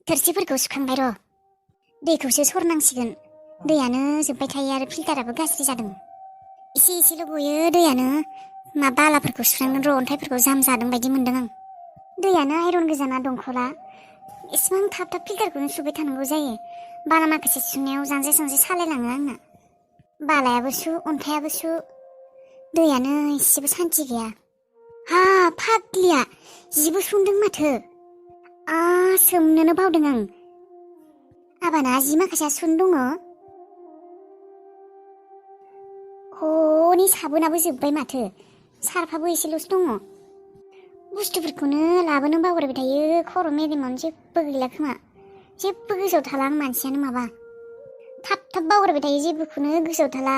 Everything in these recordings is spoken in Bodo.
थोरसिफोरखौ सुखांबाय र'। दैखौसो सरनांसिगोन। दैयानो जोब्बाय थायो आरो फिल्टाराबो गाज्रि जादों। एसेल' गयो दैयानो। मा बालाफोरखौ सुस्रांगोन र' अन्थाइफोरखौ जाम जादों बायदि मोनदों आं। दैयानो आइरन गोजाना दंखला। एसेबां थाब फिल्टारखौनो सुबाय थानांगौ जायो। बाला माखासे सुनायाव जांजे सांजे सालायलाङो आंना। बालायाबो सु अन्थायाबो सु। दैयानो एसेबो सान्थि गैया। हा फाग्लिया जिबो सुन्दों माथो। सोमनोनो बावदों आं। आबाना जि माखासेया सुनो दङ। हनै साबोनाबो जोब्बाय माथो। सार्फाबो एसेल'सो दङ। बुस्थुफोरखौनो लाबोनो बावगारबाय थायो। खर' मेलेमावनो जेबो गैला खोमा। जेबो गोसोआव थाला आं मानसियानो माबा। थाब बावगारबाय थायो जेबोखौनो गोसोआव थाला।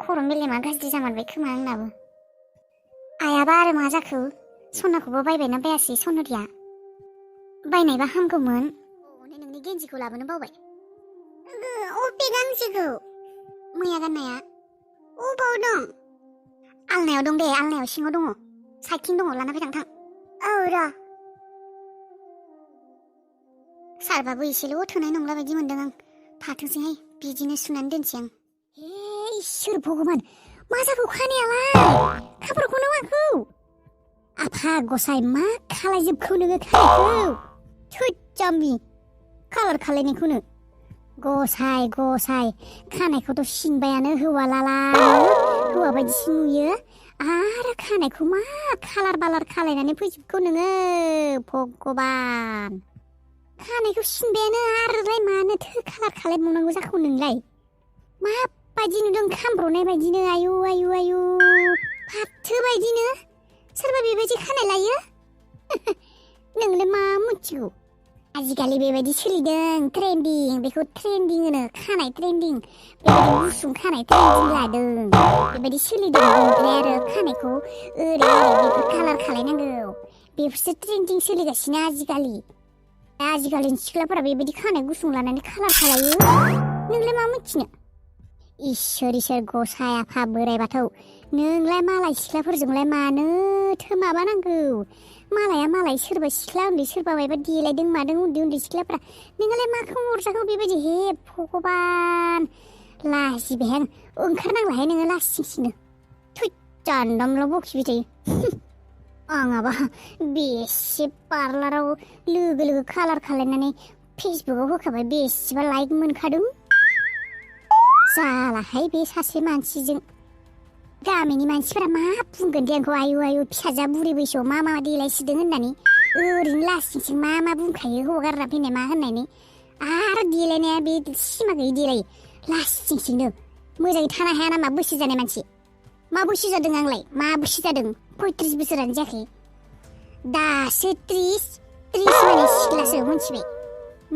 खर' मेलेमा गाज्रि जामारबाय खोमा आंनाबो। आइयाबा आरो मा जाखो? सनाखौबो बायबायना बायासै सनरिया? बायनायबा हामगौमोन। नोंनि गेन्जिखौ लाबोनो बावबाय। अबे गांसेखौ? मैया गाननाया। अबाव दं? आलनायाव दं दे, आलनायाव सिङाव दङ। साइडथिं दङ, लाना फैथां थां। औ र'। सार्फाबो एसेल' थोनाय नंला बायदि मोनदों आं। थाथोंसैहाय, बिदिनो सुनानै दोनसै आं। हे इसोर भगबान, मा जाखो खानायालाय? खाफालखौनो माखौ? आफा गसाय, मा खालायजोबखो नोङो खानायखौ? थोद जाम्बि, कालार खालायनायखौनो। गसाय, खानायखौथ' सिनबायानो हौवालालानो, हौवा बायदिसो नुयो। आरो खानायखौ मा कालार बालार खालायनानै फैजोबखो नोङो भगबान। खानायखौ सिनबायानो आरोलाय मानोथो कालार खालायबावनांगौ जाखो नोंलाय? माबायदि नुदों खामब्र'नाय बायदिनो, आयु फाथो बायदिनो। सोरबा बेबायदि खानाय लायो? नोंलाय मा मिथिगौ? आजिखालि बेबायदि सोलिदों ट्रेन्डिं, बेखौ ट्रेन्डिं होनो, खानाय ट्रेन्डिं। बेबायदि गुसुं खानाय ट्रेन्डिं लादों, बेबायदि सोलिदों। ओमफ्राय आरो खानायखौ ओरै बेफोर कालार खालायनांगौ, बेफोरसो ट्रेन्डिं सोलिगासिनो आजिखालिनि सिख्लाफोरा बेबायदि खानाय गुसुं लानानै कालार खालायो। नोंलाय मा मिथिनो? इसोर गसाय आफा बोराइ बाथौ, नोंलाय मालाय सिख्लाफोरजोंलाय मानोथो माबानांगौ? मालाय सोरबा सिख्ला उन्दै सोरबा मायबा देलायदों मादों उन्दै सिख्लाफ्रा, नोंलाय माखौ अरजाखौ बेबायदि? हे भगबान, लाजिबाय आं। ओंखारनांलाहाय नोङो लासिंसिंनो। थुइ, जानदामल' बखिबाय थायो। आंहाबा बेसे पार्लाराव लोगो कालार खालायनानै फेसबुकाव होखाबाय, बेसेबा लाइक मोनखादों। जालाहाय बे सासे मानसिजों। गामिनि मानसिफोरा मा बुंगोन दे आंखौ, आयु फिसाजोआ बुरि बैसोआव मा देलायसिदों होननानै। ओरैनो लासिंसिं मा बुंखायो हौवा गारना फैनाय मा होननानै। आरो देलायनाया बे सिमा गैयै देलायो लासिंसिंनो। मोजाङै थानो हाया नामा बैसो जानाय मानसि? मा बैसो जादों आंलाय? मा बैसो जादों? 35 बोसोरानो जायाखै। दासो 30 माने सिख्लासो, मिथिबाय?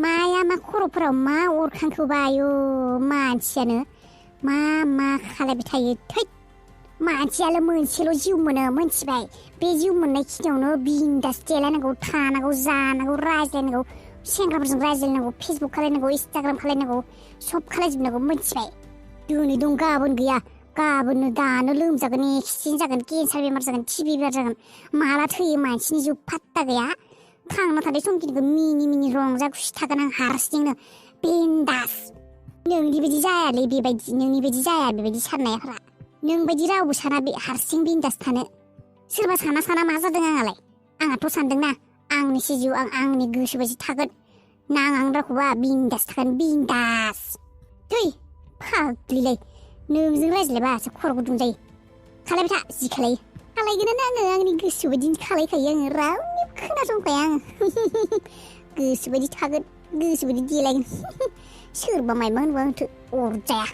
माया मा खर'फोराव मा अरखांखोबा, आयु मानसियानो मा खालायबाय थायो। थैद, मानसियालाय मोनसेल' जिउ मोनो, मिथिबाय? बे जिउ मोननाय खिनियावनो बिन्दास देलायनांगौ, थानांगौ, जानांगौ, रायज्लायनांगौ, सेंग्राफोरजों रायज्लायनांगौ, फेसबुक खालायनांगौ, इन्सटाग्राम खालायनांगौ, सब खालायजोबनांगौ, मिथिबाय? दिनै दं गाबोन गैया, गाबोननो दानो लोमजागोन, एक्सिडेन्ट जागोन, केन्सार बेमार जागोन, टिभि बेमार जागोन, माला थैयो मानसिनि जिउ फात्ता गैया। थांना थानाय समखिनिखौ मिनि रंजा खुसि थागोन आं हारसिंनो बिन्दास। नोंनि बायदि जायालै, नोंनि बायदि जाया बेबायदि साननायफ्रा। नों बायदि रावबो साना बे हारसिं बिन्दास थानो। सोरबा साना मा जादों आंहालाय? आंहाथ' सानदोंना, आंनिसो जिउ, आं आंनि गोसो बायदि थागोन। आं रावखौबा बिन्दास थागोन, बिन्दास। थै फाग्लिलाय, नोंजों रायज्लायबा खर' गुदुं जायो। खालायबाय था जि खालायो। खालायगोनानो आङो, आंनि गोसो बायदि खालायखायो आङो, रावनिबो खोनासंखाया आं। गोसो बायदि थागोन, गोसो बायदि देलायगोन। सोरबा मायबा होनबा आंथो अरजाया।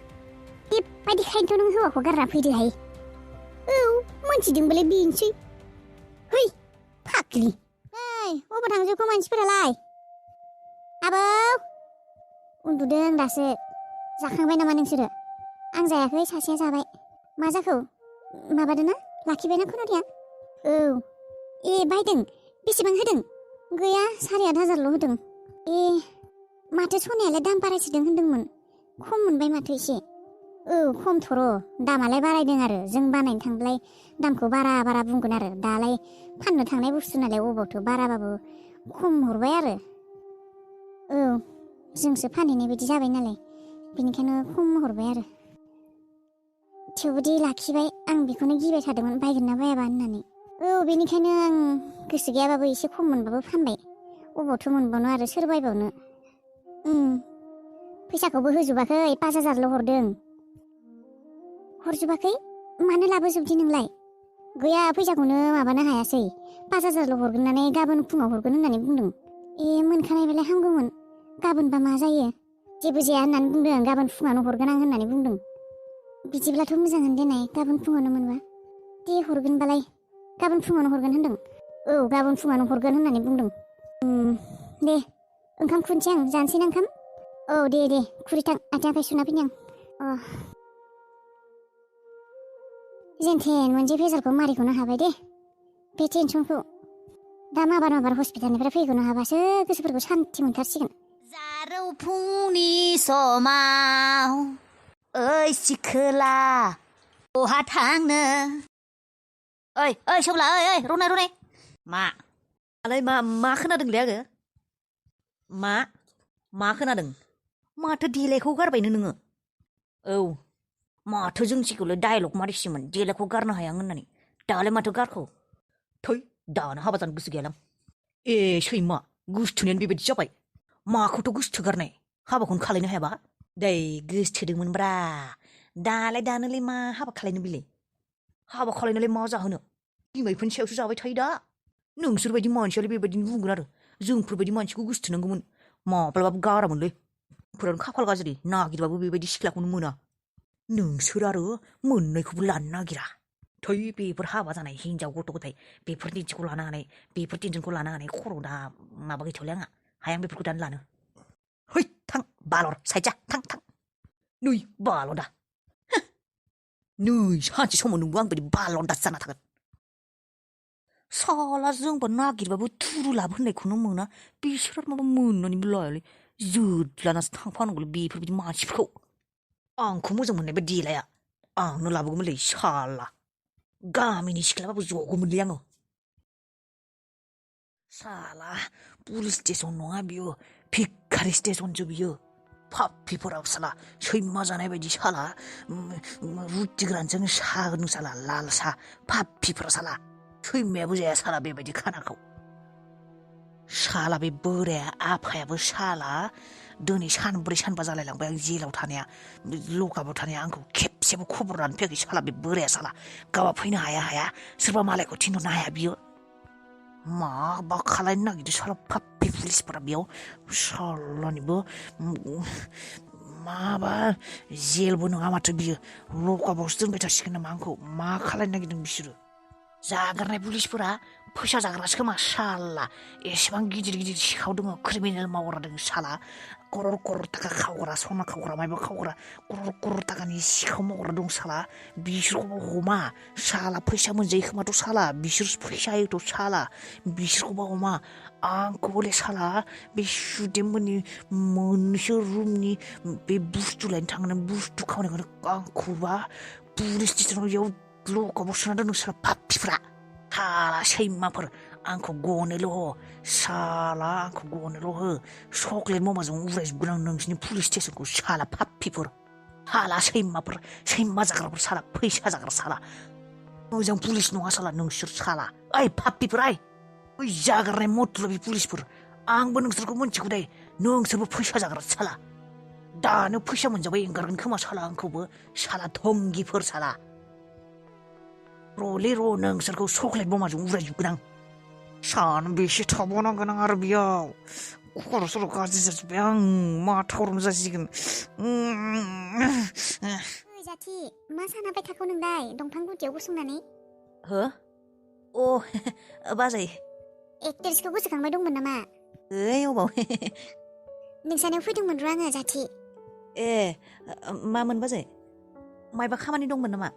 बेबायदिखायनोथ' नों हौवाखौ गारना फैदोहाय। औ, मोनथिदोंबालाय बेनोसै। है फाग्लि। नै अबाव थांजोबखो मानसिफोरालाय? आबौ, उन्दुदों दासो। जाखांबाय नामा नोंसोरो? आं जायाखै, सासेया जाबाय। मा जाखो? माबादोंना? लाखिबायना खुनुरिया? औ। ए बायदों? बेसेबां होदों? गैया, 8,500ल' होदों। ए माथो सनायालाय दाम बारायसोदों होनदोंमोन। खम मोनबाय माथो एसे। औ खमथ' र', दामालाय बारायदों आरो। जों बानायनो थांब्लाय दामखौ बारा बुंगोन आरो। दालाय फाननो थांनाय बुस्थु नालाय अबावथ' बाराबाबो खम हरबाय आरो। औ जोंसो फानहैनाय बायदि जाबाय नालाय बेनिखायनो खम हरबाय आरो थेवबोदि लाखिबाय आं बेखौनो गिबाय थादोंमोन बायगोन ना बायाबा होननानै बेनिखायनो आं गोसो गैयाबाबो एसे खम मोनबाबो फानबाय अबावथो मोनबावनो आरो सोर बायबावनो फैसाखौबो होजोबाखै 5,000ल' हरदों हरजोबाखै मानो लाबोजोबदि नोंलाय गैया फैसाखौनो माबानो हायासै 5,000ल' हरगोन होननानै गाबोन फुङाव हरगोन होननानै बुंदों मोनखानायबालाय हामगौमोन गाबोनबा मा जायो जेबो जाया होननानै बुंदों गाबोन फुङावनो हरगोन आं होननानै बुंदों बिदिब्लाथ' मोजाङानो देनाय गाबोन फुङावनो मोनबा दे हरगोनबालाय गाबोन फुङावनो हरगोन होनदों गाबोन फुङावनो हरगोन होननानै बुंदों दे ओंखाम खुरनोसै आं जानोसै ना ओंखाम दे खुरैथां आथिं आखाइ सुना फैनि आं जेनथेन मोनसे भेजालखौ मारिखौनो हाबाय दे बे टेनसनखौ दा माबार हस्पिटालनिफ्राय फैगौनो हाबासो गोसोफोरखौ सान्थि मोनथारसिगोन जारौ फुंनि समाव ओइ सिखोला बहा थांनो ओइ सबला ओइ रनाय मालाय मा खोनादोंलै आङो मा खोनादों माथो देलायखौ गारबायनो नोङो माथो जोंसिखौलाय डायलग मारिसिमोन देलायखौ गारनो हाया होननानै दालाय माथो गारखौ थै दानो हाबा जानो गोसो गैयालां सैमा गोसथोनायानो बेबायदि जाबाय माखौथ' गोसथो गारनाय हाबाखौनो खालायनो हायाबा दै गोसथोदोंमोनब्रा दानोलाय मा हाबा खालायनो बिलाय हाबा खालायनालाय मा जाहोनो बिमायफोरनि सायावसो जाबाय थायो दा नोंसोरबायदि मानसियालाय बेबायदिनो बुंगोन आरो जोंफोरबायदि मानसिखौ गोसथोनांगौमोन माब्लाबाबो गारामोनलै फोरानो खाफाल गाज्रि नागिरबाबो बेबायदि सिख्लाखौनो मोना नोंसोर आरो मोननायखौबो लानो नागिरा थै बेफोर हाबा जानाय हिनजाव गथ' गथाय बेफोर टेनसनखौ लानो हानाय बेफोर टेनसनखौ लानो हानाय खर' दा माबा गैथ'लै आंहा हाया आं बेफोरखौ दानो लानो है थां बालर साइडजा थां नै बालदा नै सानसे समाव नोंबो आंबायदि बालदासो जाना थागोन साला जोंबा नागिरबाबो थुरु लाब होननायखौनो मोना बिसोर माबा मोननानैबो लायालै जोदलानासो थांफानांगौलै बेफोरबायदि मानसिफोरखौ आंखौ मोजां मोननायबा देलाया आंनो लाबोगौमोनलै साला गामिनि सिख्लाबाबो जगौमोनलै आङो साला पुलिस स्टेसन नङा बियो भिखारि स्टेसनसो बियो पाप्पिफोराव साला सैमा जानाय बायदि साला रुटि गोरानजों साहा होदों साला लाल साहा पाप्पिफोरा साला सैमायाबो जाया साला बेबायदि खानाखौ साला बे बोराया आफायाबो साला दिनै सानब्रै सानबा जालायलांबाय आं जेलाव थानाया लकाबाव थानाया आंखौ खेबसेबो खबर लानो फैयाखै साला बे बोराया साला गावहा फैनो हाया सोरबा मालायखौ थिनहरनो हाया बियो माबा खालायनो नागिरदों साला पाप्पि पुलिसफोरा बेयाव सालानिबो माबा जेलबो नङा माथो बियो लकाबावसो दोनबाय थासिगोन नामा आंखौ मा खालायनो नागिरदों बिसोरो जागारनाय पुलिसफोरा फैसा जाग्रासो खोमा साला एसेबां गिदिर सिखाव दङ क्रिमिनेल मावग्रा दङ साला करर थाखा खावग्रा सना खावग्रा मायबा खावग्रा करर थाखानि सिखाव मावग्रा दं साला बिसोरखौबो हमा साला फैसा मोनजायो खोमाथ' साला बिसोर फैसा होयोथ' साला बिसोरखौबो हमा आंखौबोले साला बे सुदेममोननि मोननैसो रुमनि बे बुस्थु लायनो थांनानै बुस्थु खावनायखौनो आंखौबा पुलिस स्टेसनाव बेयाव लकाबाव सोना दोनदों साला पाप्पिफ्रा साला सैमाफोर आंखौ गनोल' हो साला आंखौ गनोल' हो चक्लेट ममाजों उरायजोबगोन आं नोंसिनि पुलिस स्टेसनखौ साला पाप्पिफोर साला सैमाफोर सैमा जाग्राफोर साला फैसा जाग्रा साला मोजां पुलिस नङा साला नोंसोर साला ओइ पाप्पिफोर ओइ जागारनाय मतलबि पुलिसफोर आंबो नोंसोरखौ मिन्थिगौ दे नोंसोरबो फैसा जाग्रा साला दानो फैसा मोनजाबाय एंगारगोन खोमा साला आंखौबो साला धंगिफोर साला र'लै नोंसोरखौ चक्लेट बमाजों उरायजोबगोन आं सानबेसे थाबावनांगोन आं आरो बेयाव खर' सर' गाज्रि जाजोब्बाय आं मा थावरावनो जासिगोन जाथि मा सानाबाय थाखो नोंलाय दंफां गुदियाव गसंनानै हो बाजै एक्ट्रेसखौ गोसोखांबाय दंमोन नामा अबाव नोंसानियाव फैदोंमोन र' आङो जाथि मामोन बाजै मायबा खामानि दंमोन नामा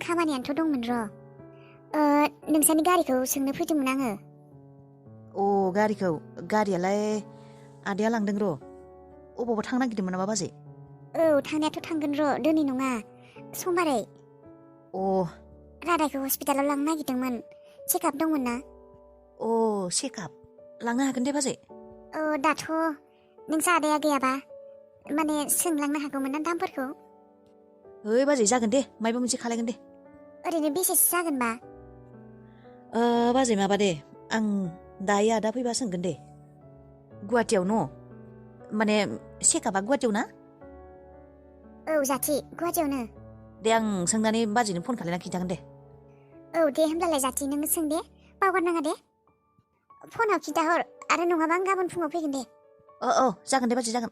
खामानियानोथ' दंमोन र' नोंसानि गारिखौ सोंनो फैदोंमोन आङो गारियालाय आदाया लांदों र' अबावबा थांनो नागिरदोंमोन नामा बाजै थांनायाथ' थांगोन र' दिनै नङा समबारै रादायखौ हस्पिटालाव लांनो नागिरदोंमोन चेकआप दंमोन ना चेकआप लांनो हागोन दे बाजै दाथ' नोंसा आदाया गैयाबा माने सोंलांनो हागौमोन ना दामफोरखौ ओइ बाजै जागोन दे मायबा मोनसे खालायगोन दे ओरैनो बेसेसो जागोनबा बाजै माबा दे आं दायो आदा फैबा सोंगोन दे गुवाहाटियाव न' माने चेकआपा गुवाहाटियाव ना औ जाथि गुवाहाटियावनो दे आं सोंनानै बाजैनो फन खालायना खिन्थागोन दे औ दे होमब्लालाय जाथि नों सों दे बावगारनाङा दे फनाव खिन्थाहर आरो नङाबा आं गाबोन फुङाव फैगोन दे जागोन दे बाजै जागोन